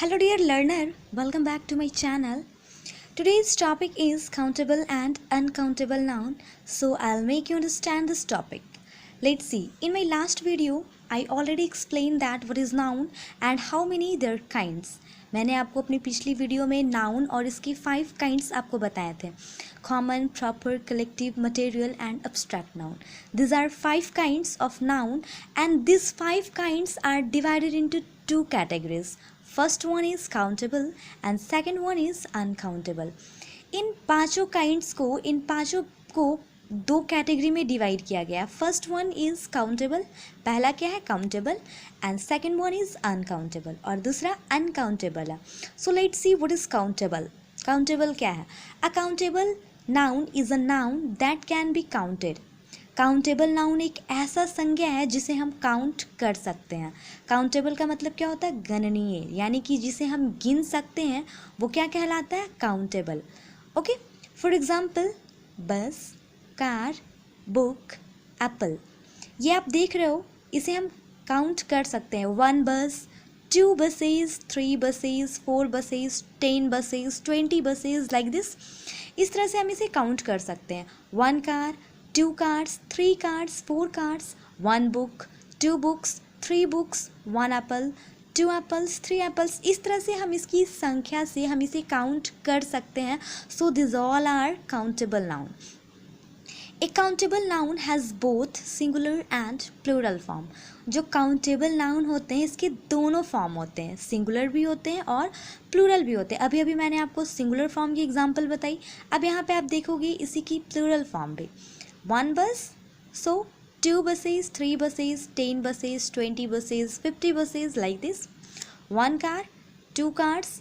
Hello dear learner, welcome back to my channel. Today's topic is countable and uncountable noun. So I'll make you understand this topic. Let's see. In my last video, I already explained that what is noun and how many their kinds. मैंने आपको अपनी पिछली video में noun और इसके 5 kinds आपको बताए थे. Common, proper, collective, material and abstract noun. These are 5 kinds of noun and these 5 kinds are divided into 2 categories. First one is countable and second one is uncountable. इन पांचों को दो category में divide किया गया. First one is countable, पहला क्या है countable, and second one is uncountable और दूसरा अनकाउंटेबल है. So let's see what is countable. Countable क्या है? A countable noun is a noun that can be counted. Countable noun एक ऐसा संज्ञा है जिसे हम काउंट कर सकते हैं. काउंटेबल का मतलब क्या होता है? गणनीय, यानी कि जिसे हम गिन सकते हैं वो क्या कहलाता है? काउंटेबल. ओके, फॉर एग्जाम्पल बस, कार, बुक, एप्पल. ये आप देख रहे हो, इसे हम काउंट कर सकते हैं. 1 बस, 2 buses, 3 buses, 4 buses, 10 buses, 20 buses, like this. इस तरह से हम इसे काउंट कर सकते हैं. 1 car, 2 cars, 3 cars, 4 cars, 1 book, 2 books, 3 books, 1 apple, 2 apples, 3 apples. इस तरह से हम इसकी संख्या से हम इसे काउंट कर सकते हैं. So this all are countable noun. A countable noun has both singular and plural form. जो काउंटेबल नाउन होते हैं इसके दोनों फॉर्म होते हैं, सिंगुलर भी होते हैं और प्लूरल भी होते हैं. अभी मैंने आपको सिंगुलर फॉर्म की एग्जांपल बताई. अब यहाँ पे आप देखोगे इसी की प्लूरल फॉर्म भी. 1 bus, so 2 buses, 3 buses, 10 buses, 20 buses, 50 buses, like this. 1 car, 2 cars,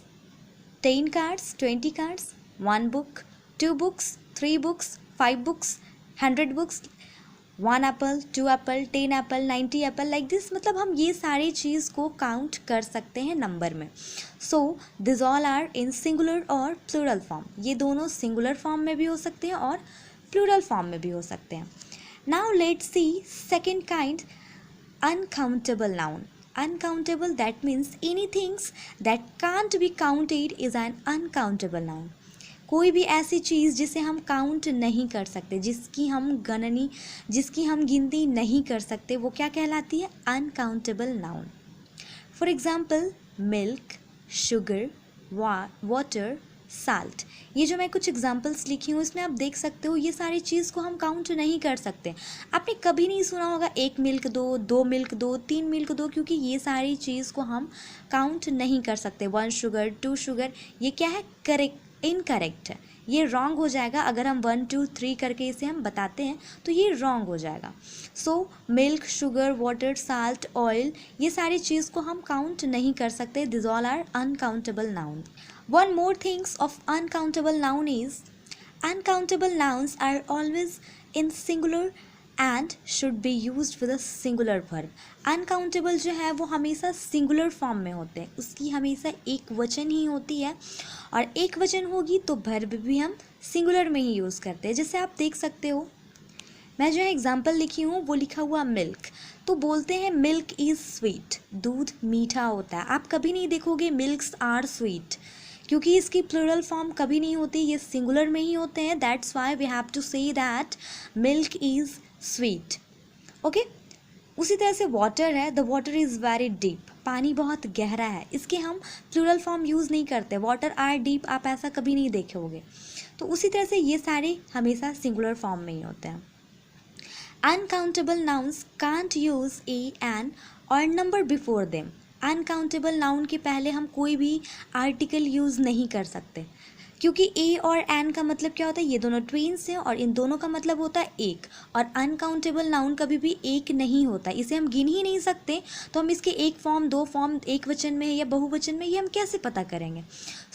10 cars, 20 cars, 1 book, 2 books, 3 books, 5 books, 100 books, 1 apple, 2 apple, 10 apple, 90 apple, like this. मतलब हम ये सारी चीज़ को काउंट कर सकते हैं नंबर में. So this all are in singular और प्लूरल फॉर्म. ये दोनों सिंगुलर फॉर्म में भी हो सकते हैं और प्लूरल फॉर्म में भी हो सकते हैं. Now let's see second kind, uncountable noun. Uncountable that means any things that can't be counted is an uncountable noun. कोई भी ऐसी चीज़ जिसे हम काउंट नहीं कर सकते, जिसकी हम गिनती नहीं कर सकते, वो क्या कहलाती है? Uncountable noun. For example milk, sugar, water, salt. ये जो मैं कुछ एग्जांपल्स लिखी हूँ इसमें आप देख सकते हो ये सारी चीज़ को हम काउंट नहीं कर सकते. आपने कभी नहीं सुना होगा 1 मिल्क दो, 2 मिल्क दो, 3 मिल्क दो, क्योंकि ये सारी चीज़ को हम काउंट नहीं कर सकते. 1 शुगर, 2 शुगर, ये क्या है? इनकरेक्ट है, ये रॉन्ग हो जाएगा. अगर हम 1 2 3 करके इसे हम बताते हैं तो ये रॉन्ग हो जाएगा. So milk, sugar, water, salt, oil, ये सारी चीज़ को हम काउंट नहीं कर सकते. This all are uncountable noun. One more things of uncountable noun is uncountable nouns are always in singular and should be used with a singular verb. Uncountable जो है वो हमेशा singular form में होते हैं, उसकी हमेशा एक वचन ही होती है और एक वचन होगी तो verb भी हम singular में ही यूज़ करते हैं. जैसे आप देख सकते हो, मैं जो है एग्जाम्पल लिखी हूँ वो लिखा हुआ मिल्क, तो बोलते हैं मिल्क इज़ स्वीट, दूध मीठा होता है. आप कभी नहीं देखोगे मिल्क्स आर स्वीट, क्योंकि इसकी प्लूरल फॉर्म कभी नहीं होती, ये सिंगुलर में ही होते हैं. That's why we have to say that milk is sweet. Okay, उसी तरह से वाटर है, the water is very deep, पानी बहुत गहरा है. इसके हम प्लूरल फॉर्म यूज़ नहीं करते. वाटर आर डीप आप ऐसा कभी नहीं देखोगे. तो उसी तरह से ये सारे हमेशा सिंगुलर फॉर्म में ही होते हैं. Uncountable nouns can't use a an और number before them. Uncountable noun के पहले हम कोई भी आर्टिकल यूज़ नहीं कर सकते, क्योंकि ए और एन का मतलब क्या होता है? ये दोनों ट्विन्स हैं और इन दोनों का मतलब होता है एक. और अनकाउंटेबल नाउन कभी भी एक नहीं होता, इसे हम गिन ही नहीं सकते. तो हम इसके एक फॉर्म, दो फॉर्म, एक वचन में है या बहुवचन में, ये हम कैसे पता करेंगे?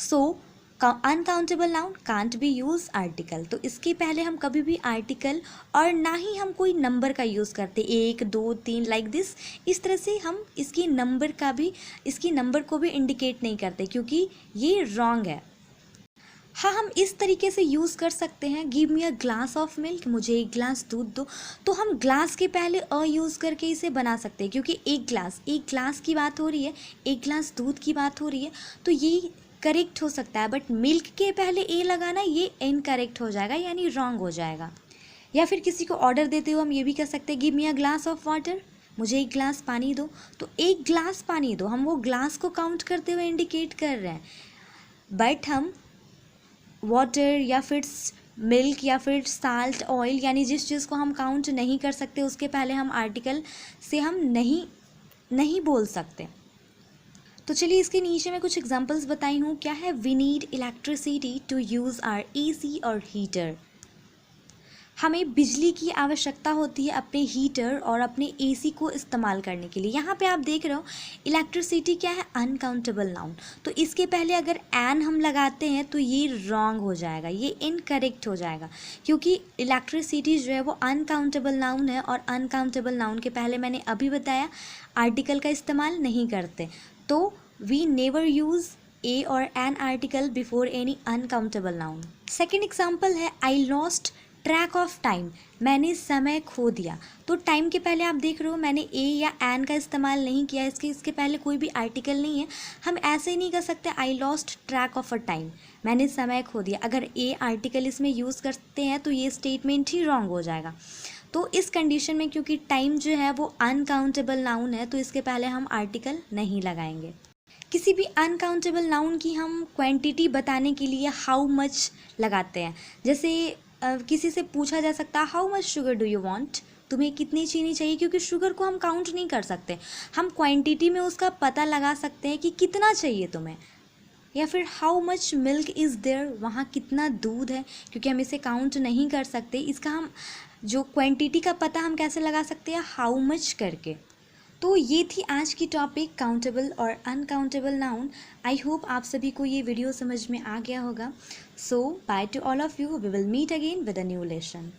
So uncountable noun can't be use article. तो इसके पहले हम कभी भी आर्टिकल और ना ही हम कोई नंबर का यूज़ करते, 1 2 3 लाइक दिस. इस तरह से हम इसकी नंबर को भी इंडिकेट नहीं करते, क्योंकि ये रॉन्ग है. हाँ, हम इस तरीके से यूज़ कर सकते हैं, give me a glass of milk, मुझे एक ग्लास दूध दो। तो हम ग्लास के पहले अ यूज़ करके इसे बना सकते हैं, क्योंकि एक ग्लास की बात हो रही है, एक ग्लास दूध की बात हो रही है, तो ये करेक्ट हो सकता है। बट मिल्क के पहले ए लगाना ये इनकरेक्ट हो जाएगा, यानी रॉन्ग हो जाएगा। या फिर किसी को ऑर्डर देते हुए हम ये भी कह सकते हैं, give me a glass of water, मुझे एक ग्लास पानी दो। तो एक ग्लास पानी दो, हम वो ग्लास को काउंट करते हुए इंडिकेट कर रहे हैं। बट हम वाटर या फिर मिल्क या फिर साल्ट, ऑयल, यानी जिस चीज़ को हम काउंट नहीं कर सकते उसके पहले हम आर्टिकल से हम नहीं बोल सकते। तो चलिए इसके नीचे मैं कुछ एग्जांपल्स बताई हूँ। क्या है, we need electricity to use our AC और हीटर। हमें बिजली की आवश्यकता होती है अपने हीटर और अपने एसी को इस्तेमाल करने के लिए। यहाँ पे आप देख रहे हो इलेक्ट्रिसिटी क्या है, अनकाउंटेबल नाउन। तो इसके पहले अगर एन हम लगाते हैं तो ये रॉन्ग हो जाएगा, ये इनकरेक्ट हो जाएगा, क्योंकि इलेक्ट्रिसिटी जो है वो अनकाउंटेबल नाउन है और अनकाउंटेबल नाउन के पहले मैंने अभी बताया आर्टिकल का इस्तेमाल नहीं करते। तो वी नेवर यूज़ ए और an article before any uncountable noun. Second example है, I lost track of time, मैंने समय खो दिया। तो टाइम के पहले आप देख रहे हो मैंने ए या एन का इस्तेमाल नहीं किया, इसके पहले कोई भी आर्टिकल नहीं है। हम ऐसे ही नहीं कर सकते आई lost track of a time, मैंने समय खो दिया। अगर ए आर्टिकल इसमें यूज़ करते हैं तो ये स्टेटमेंट ही रॉन्ग हो जाएगा। तो इस कंडीशन में क्योंकि टाइम जो है वो अनकाउंटेबल नाउन है तो इसके पहले हम आर्टिकल नहीं लगाएंगे। किसी भी अनकाउंटेबल नाउन की हम क्वांटिटी बताने के लिए हाउ मच लगाते हैं। जैसे किसी से पूछा जा सकता है, how much sugar do you want, तुम्हें कितनी चीनी चाहिए, क्योंकि शुगर को हम काउंट नहीं कर सकते, हम क्वांटिटी में उसका पता लगा सकते हैं कि कितना चाहिए तुम्हें। या फिर how much milk is there, वहाँ कितना दूध है, क्योंकि हम इसे काउंट नहीं कर सकते, इसका हम जो क्वांटिटी का पता हम कैसे लगा सकते हैं, हाउ मच करके। तो ये थी आज की टॉपिक, काउंटेबल और अनकाउंटेबल नाउन। आई होप आप सभी को ये वीडियो समझ में आ गया होगा। So bye to all of you, we will meet again with a new lesson.